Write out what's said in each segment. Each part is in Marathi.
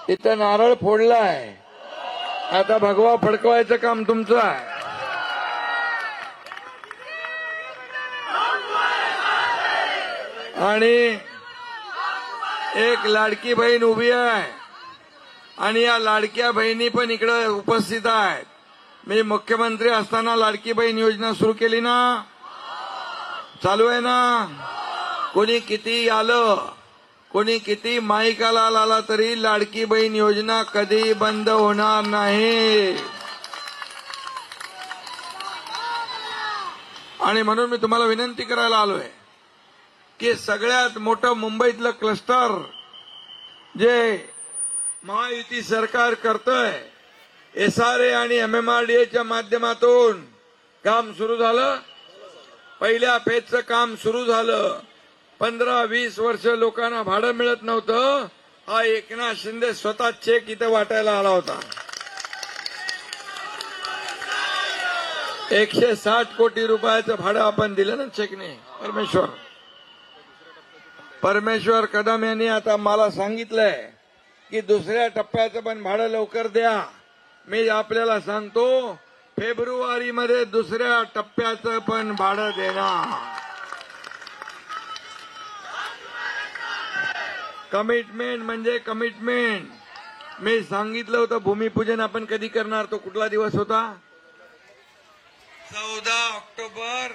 इथं नारळ फोडलाय, आता भगवा फडकवायचं काम तुमचं आहे. आणि एक लाडकी बहीण उभी आहे आणि या लाडक्या बहिणी पण इकडे उपस्थित आहेत. मी मुख्यमंत्री असताना लाडकी बहीण योजना सुरू केली ना, चालू आहे ना. कोणी किती आलं, कोणी किती माईकाला आला तरी लाडकी बहीण योजना कधी बंद होणार नाही. आणि म्हणून मी तुम्हाला विनंती करायला आलोय की सगळ्यात मोठं मुंबईतलं क्लस्टर जे महायुती सरकार करतंय, एसआरए आणि एमएमआरडीएच्या माध्यमातून काम सुरू झालं. पहिल्या फेजचं काम सुरू झालं. 15-20 वर्ष लोकांना भाडं मिळत नव्हतं. हा एकनाथ शिंदे स्वतः चेक इथं वाटायला आला होता. 160 कोटी रुपयाचं भाडं आपण दिलं ना चेकने. परमेश्वर कदम यांनी आता मला सांगितलंय की दुसऱ्या टप्प्याचं पण भाडं लवकर द्या. मी आपल्याला सांगतो, फेब्रुवारीमध्ये दुसऱ्या टप्प्याचं पण भाडं देणार. कमिटमेंट म्हणजे कमिटमेंट. मी सांगितलं होतं भूमिपूजन आपण कधी करणार, तो कुठला दिवस होता? 14 ऑक्टोबर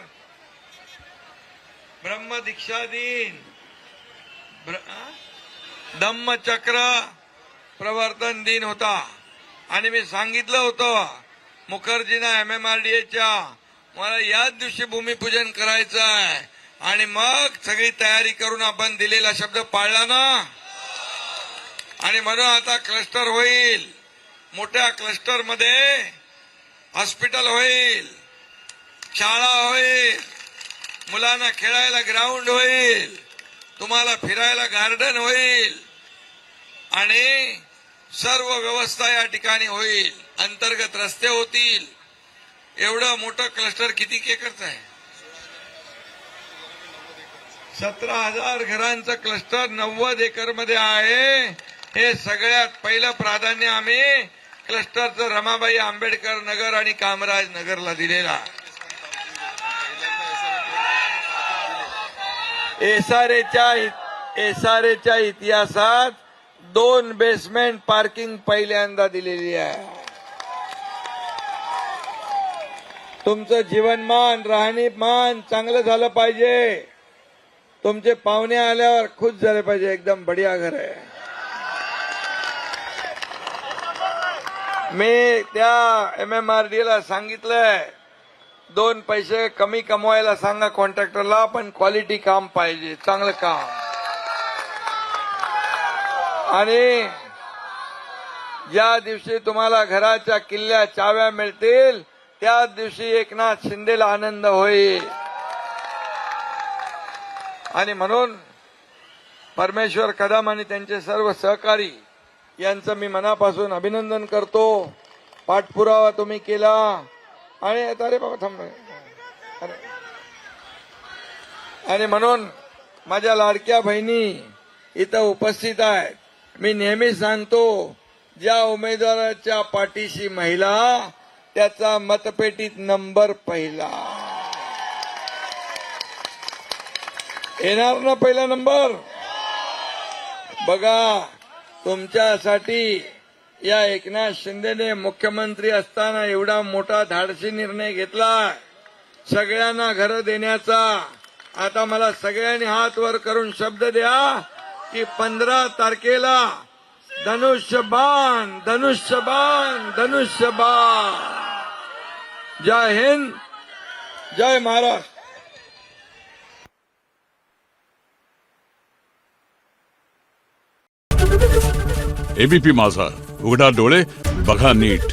ब्रह्मदीक्षा दिन, धम्मचक्र प्रवर्तन दिन होता. आणि मी सांगितलं होतं मुखर्जींना एमएमआरडीएच्या, मला याच दिवशी भूमिपूजन करायचं आहे. आणि मग सगळी तयारी करून आपण दिलेला शब्द पाळला ना. आणि म्हणून आता क्लस्टर होईल. मोठ्या क्लस्टरमध्ये हॉस्पिटल होईल, शाळा होईल, मुलांना खेळायला ग्राउंड होईल, तुम्हाला फिरायला गार्डन होईल आणि सर्व व्यवस्था या ठिकाणी होईल. अंतर्गत रस्ते होतील. एवढं मोठं क्लस्टर किती एकरचं आहे? 17,000 घरांचं क्लस्टर 90 एकरमध्ये आहे. हे सगळ्यात पहिलं प्राधान्य आम्ही क्लस्टरचं रमाबाई आंबेडकर नगर आणि कामराज नगरला दिलेला. एसआरएच्या इतिहासात 2 बेसमेंट पार्किंग पहिल्यांदा दिलेली आहे. तुमचं जीवनमान, राहणीमान चांगलं झालं पाहिजे. तुमचे पाहुणे आल्यावर खुश झाले पाहिजे, एकदम बढिया घर आहे. मी त्या एमएमआरडीला सांगितलंय 2 पैसे कमी कमवायला सांगा कॉन्ट्रॅक्टरला, पण क्वालिटी काम पाहिजे, चांगलं काम. आणि ज्या दिवशी तुम्हाला घराच्या किल्ल्या चाव्या मिळतील त्याच दिवशी एकनाथ शिंदेला आनंद होईल. आणि म्हणून परमेश्वर कदम आणि त्यांचे सर्व सहकारी यांचं मी मनापासून अभिनंदन करतो. पाठपुरावा तुम्ही केला. आणि अरे बाबा थांब. आणि म्हणून माझ्या लाडक्या बहिणी इथं उपस्थित आहेत. मी नेहमी सांगतो, ज्या उमेदवाराच्या पाठीशी महिला त्याचा मतपेटीत नंबर पहिला येणार ना. पहिला नंबर बघा. तुमच्यासाठी या एकनाथ शिंदेने मुख्यमंत्री असताना एवढा मोठा धाडसी निर्णय घेतला, सगळ्यांना घरं देण्याचा. आता मला सगळ्यांनी हात वर करून शब्द द्या की 15 तारखेला धनुष्यबाण, धनुष्यबाण, धनुष्यबाण. जय हिंद, जय महाराष्ट्र. एबीपी माझा, उघडा डोळे बघा नीट.